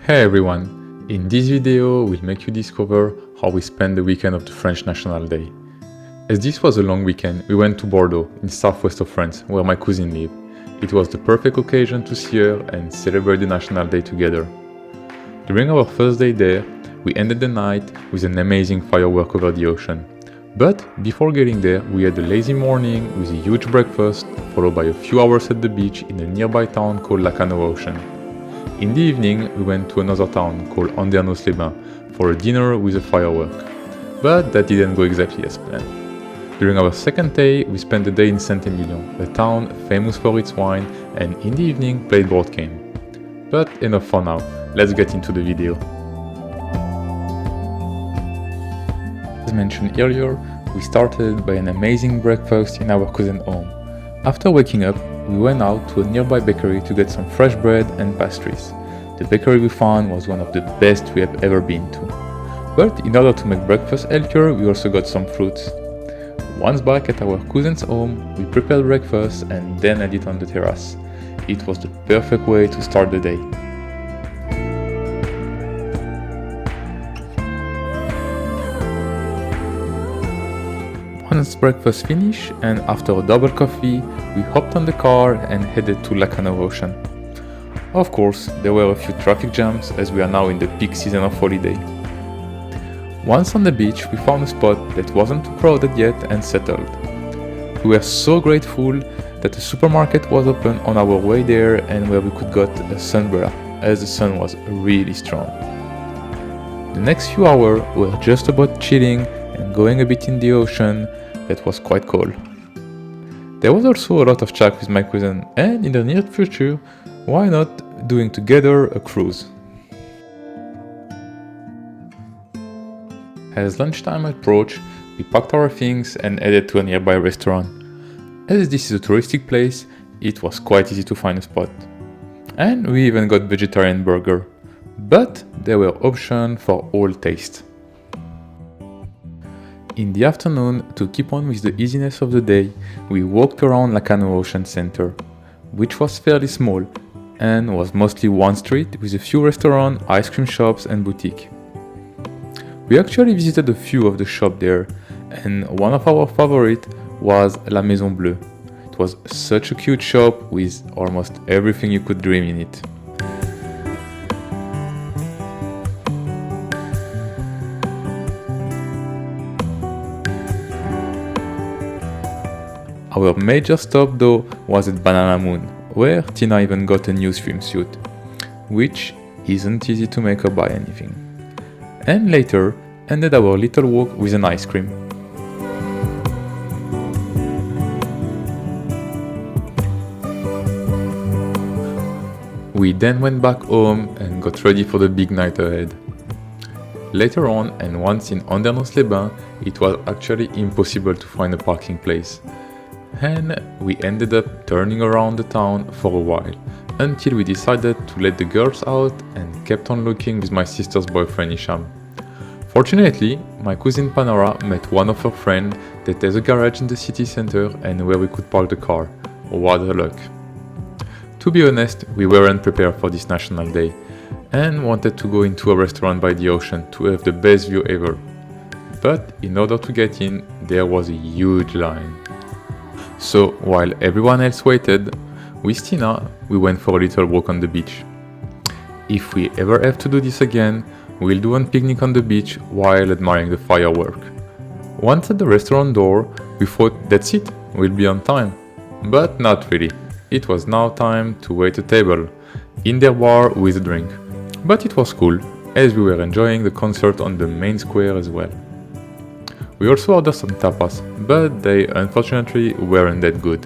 Hey everyone! In this video, we'll make you discover how we spent the weekend of the French National Day. As this was a long weekend, we went to Bordeaux, in southwest of France, where my cousin lived. It was the perfect occasion to see her and celebrate the National Day together. During our first day there, we ended the night with an amazing firework over the ocean. But before getting there, we had a lazy morning with a huge breakfast, followed by a few hours at the beach in a nearby town called Lacanau-ocean. In the evening, we went to another town called Andernos-les-bains for a dinner with a firework. But that didn't go exactly as planned. During our second day, we spent the day in Saint-Emilion, a town famous for its wine, and in the evening played board game. But enough for now, let's get into the video. As mentioned earlier, we started by an amazing breakfast in our cousin's home. After waking up, we went out to a nearby bakery to get some fresh bread and pastries. The bakery we found was one of the best we have ever been to. But in order to make breakfast healthier, we also got some fruits. Once back at our cousin's home, we prepared breakfast and then had it on the terrace. It was the perfect way to start the day. Once breakfast finished, and after a double coffee, we hopped on the car and headed to Lacanau-ocean. Of course, there were a few traffic jams as we are now in the peak season of holiday. Once on the beach, we found a spot that wasn't too crowded yet and settled. We were so grateful that the supermarket was open on our way there and where we could get a sunumbrella, as the sun was really strong. The next few hours were just about chilling and going a bit in the ocean that was quite cold. There was also a lot of chat with my cousin, and in the near future, why not doing together a cruise? As lunchtime approached, we packed our things and headed to a nearby restaurant. As this is a touristic place, it was quite easy to find a spot. And we even got vegetarian burger. But there were options for all tastes. In the afternoon, to keep on with the easiness of the day, we walked around Lacanau-ocean Center, which was fairly small and was mostly one street with a few restaurants, ice cream shops and boutiques. We actually visited a few of the shops there, and one of our favorites was La Maison Bleue. It was such a cute shop with almost everything you could dream in it. Our major stop though was at Banana Moon, where Tina even got a new swimsuit, which isn't easy to make her buy anything. And later ended our little walk with an ice cream. We then went back home and got ready for the big night ahead. Later on, and once in Andernos-les-bains, it was actually impossible to find a parking place. And we ended up turning around the town for a while, until we decided to let the girls out and kept on looking with my sister's boyfriend Isham. Fortunately, my cousin Panara met one of her friends that has a garage in the city center and where we could park the car. What a luck! To be honest, we weren't prepared for this National Day and wanted to go into a restaurant by the ocean to have the best view ever. But in order to get in, there was a huge line. So while everyone else waited, with Tina, we went for a little walk on the beach. If we ever have to do this again, we'll do a picnic on the beach while admiring the firework. Once at the restaurant door, we thought that's it, we'll be on time. But not really. It was now time to wait a table, in their bar with a drink. But it was cool, as we were enjoying the concert on the main square as well. We also ordered some tapas, but they unfortunately weren't that good.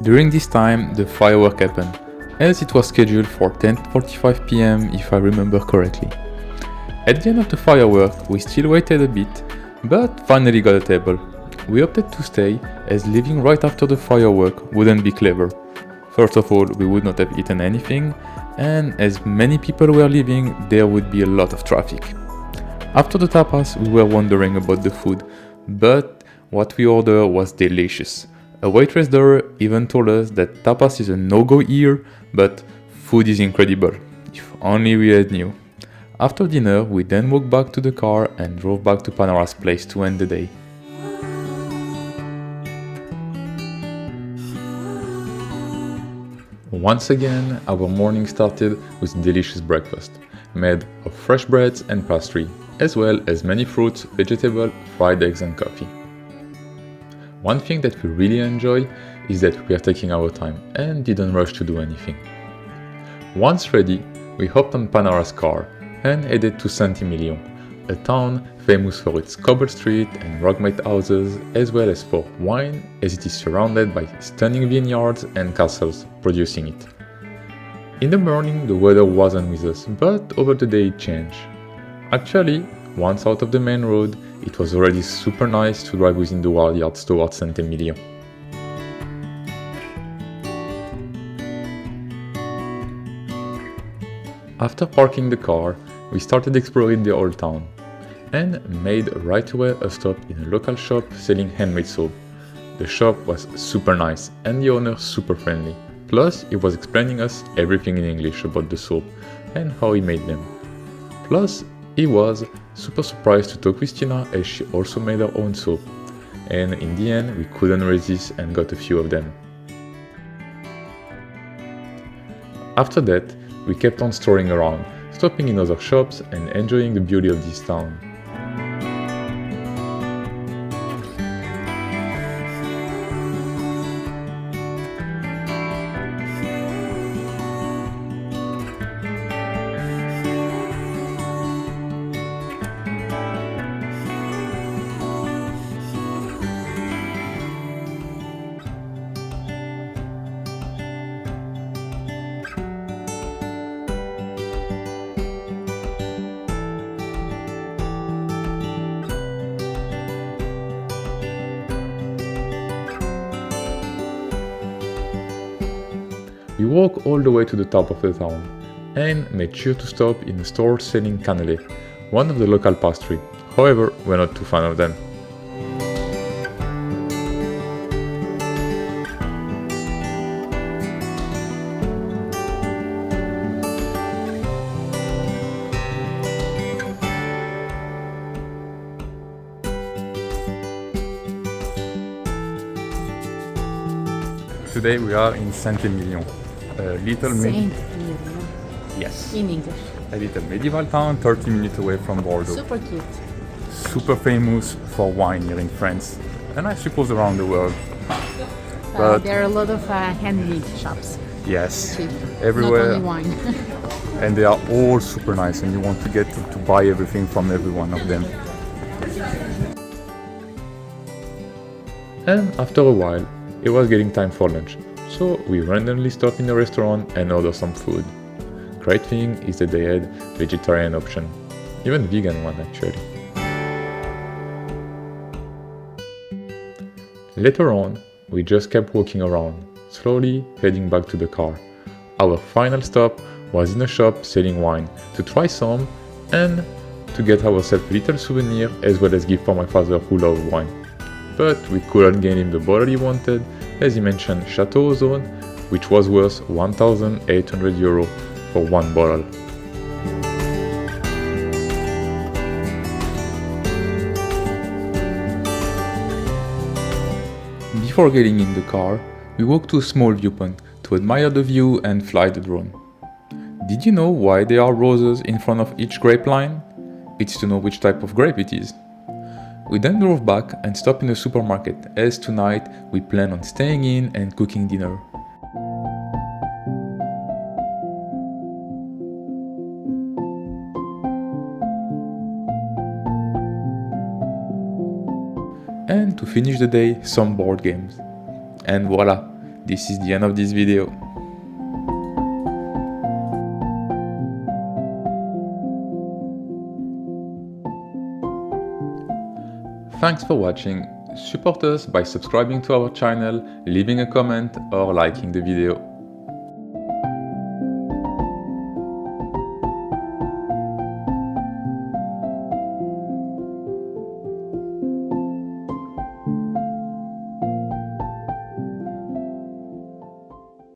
During this time, the firework happened, as it was scheduled for 10:45 p.m. if I remember correctly. At the end of the firework, we still waited a bit, but finally got a table. We opted to stay, as leaving right after the firework wouldn't be clever. First of all, we would not have eaten anything, and as many people were leaving, there would be a lot of traffic. After the tapas, we were wondering about the food, but what we ordered was delicious. A waitress there even told us that tapas is a no-go here, but food is incredible. If only we had knew. After dinner, we then walked back to the car and drove back to Panara's place to end the day. Once again, our morning started with delicious breakfast, made of fresh breads and pastry, as well as many fruits, vegetables, fried eggs and coffee. One thing that we really enjoy is that we are taking our time and didn't rush to do anything. Once ready, we hopped on Panara's car and headed to Saint-Emilion, a town famous for its cobble street and rock-made houses, as well as for wine, as it is surrounded by stunning vineyards and castles producing it. In the morning the weather wasn't with us, but over the day it changed. Actually, once out of the main road, it was already super nice to drive within the vineyards towards Saint-Emilion. After parking the car, we started exploring the old town, and made right away a stop in a local shop selling handmade soap. The shop was super nice and the owner super friendly, plus he was explaining us everything in English about the soap and how he made them. Plus, he was super surprised to talk with Tina as she also made her own soap, and in the end we couldn't resist and got a few of them. After that, we kept on strolling around, stopping in other shops and enjoying the beauty of this town. We walked all the way to the top of the town and made sure to stop in a store selling cannelé, one of the local pastry. However, we're not too fan of them. Today we are in Saint-Emilion, a little Saint-Emilion. Yes. In English. A little medieval town 30 minutes away from Bordeaux. Super cute. Super famous for wine here in France, and I suppose around the world. But There are a lot of handmade shops. yes, Cheap. everywhere, Not only wine. and they are all super nice, and you want to get to buy everything from every one of them. And after a while, it was getting time for lunch, so we randomly stopped in a restaurant and ordered some food. Great thing is that they had vegetarian option, even vegan one actually. Later on, we just kept walking around, slowly heading back to the car. Our final stop was in a shop selling wine, to try some and to get ourselves a little souvenir as well as gift for my father who loved wine. But we couldn't get him the bottle he wanted, as he mentioned Chateau-Ozone, which was worth 1,800 euro for one bottle. Before getting in the car, we walked to a small viewpoint to admire the view and fly the drone. Did you know why there are roses in front of each grape line? It's to know which type of grape it is. We then drove back and stopped in a supermarket, as tonight we plan on staying in and cooking dinner. And to finish the day, some board games. And voila, this is the end of this video. Thanks for watching. Support us by subscribing to our channel, leaving a comment or liking the video.